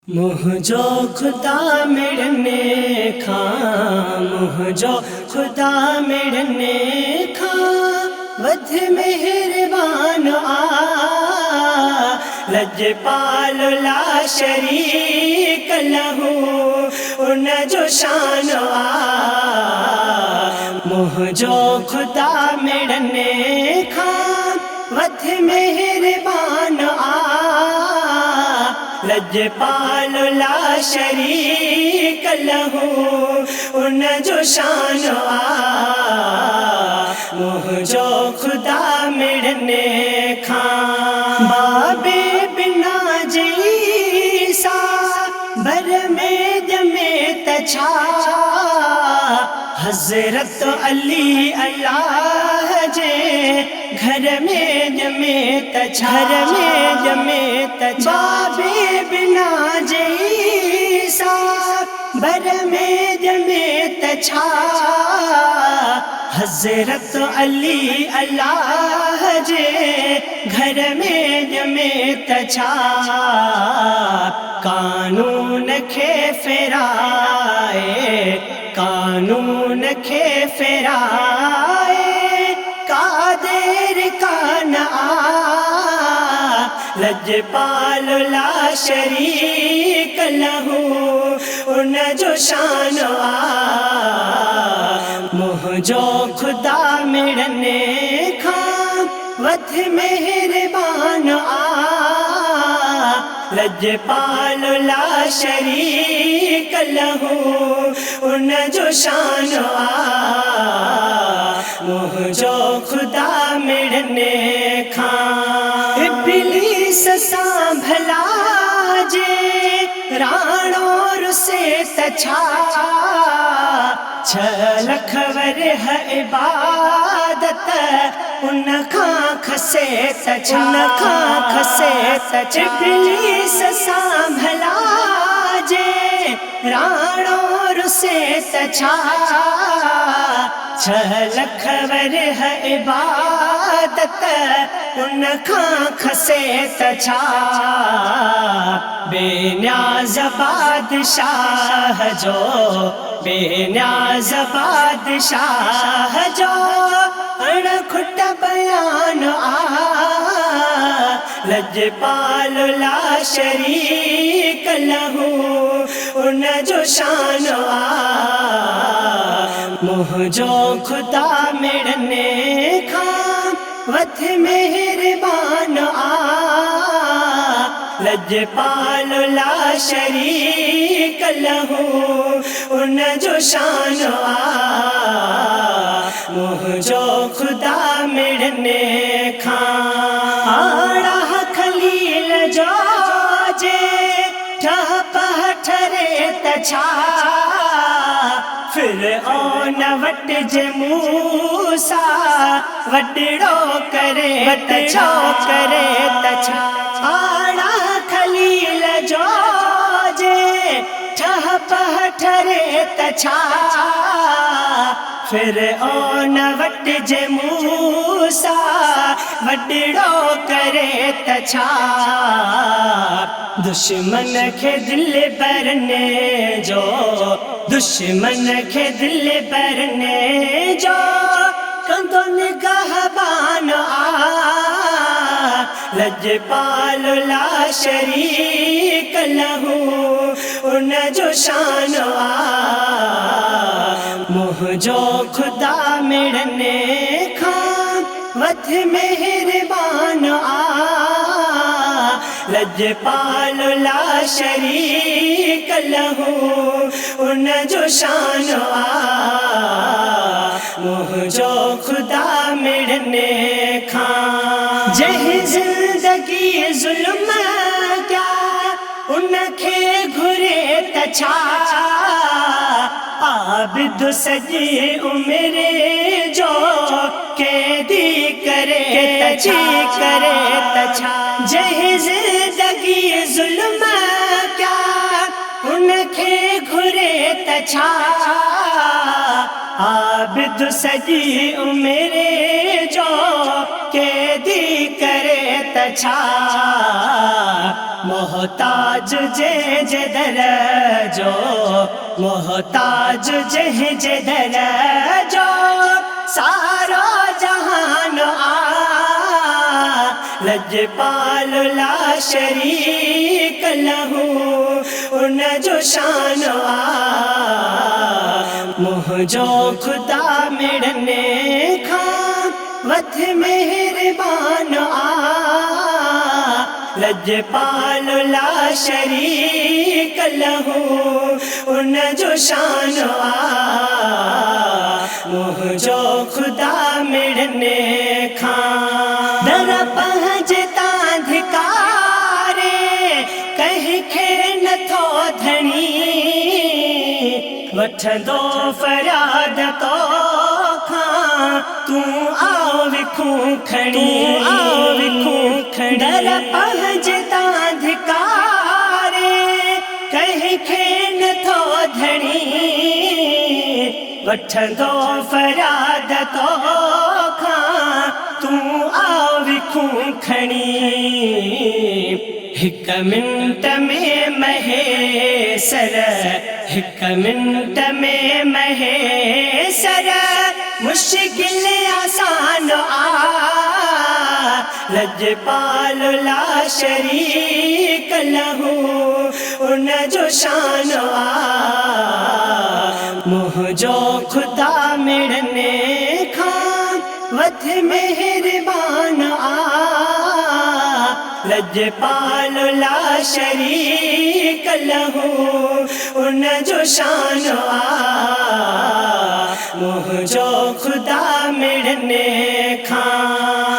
मुझो खुदा मिलने खां, मुझो खुदा मिलने खां, वध मेहरबान लजपाल ला शरीक लहू उन जो शान मुझो खुदा मिलने खां, वध मेहरबान लजपाल ला शरीक लहू उन जो शान मुझो खुदा मिलने खां। बाबे बिना जईसा बर में जमे तछा, हजरत अली अल्लाह जे घर में जमे तछा, घर में जमे तछा। बाबे बिना जईसा बर में जमे तछा, हजरत अली अल्लाह जे घर में जमे तछा। कानून खे फेराए, कानून खे फेराए, कादेर कान लजपाल ला शरीक लहू उन जो शान मुझो खुदा मिलने खां, वध मेहरबान लजपाल ला शरीक लहू उन जो शान मुझो खुदा मिलने खां। इब्लीस सांभला जे राणोर से तछा, 6 लख वरह इबादत उन खां खसे तछा, उन खां खसे तछा। इब्लीस सांभला जे राणोर से तछा, 6 लख वरह इबादत उन खां खसे तछा। बेन्याज़ बादशाह जो, बेन्याज़ बादशाह जो अणखुट बयान लजपाल ला शरीक लहू उन जो शान मुझो खुदा मिलने खां, वध मेहरबान लजपाल ला शरीक लहू उन जो शान मुझो खुदा मिलने खां। आड़ा खलील जो जे ठरे तछा, फिर ओन वट जे मूसा वडड़ो करे तछा, करे तछा। आड़ा खलील जो जे ठरे तछा, फिर ओन वट जे मूसा वडड़ो करे तछा। दुश्मन खे दिल बरने जो, दुश्मन खे दिल बरने जो कंदो निगहबान लजपाल ला शरीक लहू उन जो शान मुझो खुदा मिलने खां, वध मेहरबान लजपाल ला शरीक लहू उन जो शान मुझो खुदा मिलने खां। जही जिंदगी जुल्म क्या उनखे घुरे तछा, आबिद सजी उम्र जो कैदी करे तछा, करे तछा। जही जिंदगी जुल्म क्या उनखे घुरे तछा, आबिद सजी उम्र जो कैदी करे तछा। तछा मोहताज जे दरजो मोहताज जे दरजो सारा जहान लजपाल ला शरीक लहू उन जो शान मुझो खुदा मिड़ने खां वथ मेहरबान लजपाल ला शरीक लहू उन जो शान मुझो खुदा मिड़ने खां दर पहुंचता धिकारे कहीं खे नथो धणी वठंदो फरियाद तो खां तू आओ विखूं खणी दर पहुंचता धिकारे कहीं खे नथो धणी वठंदो फरियाद तो खां तू आओ विखूं खणी हिक मिंट में महेसर हिक मिंट में महेसर मुश्किल आसान लजपाल ला शरीक लहू उन जो शान मुझो खुदा मिड़ने खां वथ मेहरबान लजपाल ला शरीक लहू उन जो शान मुझो खुदा मिड़ने खां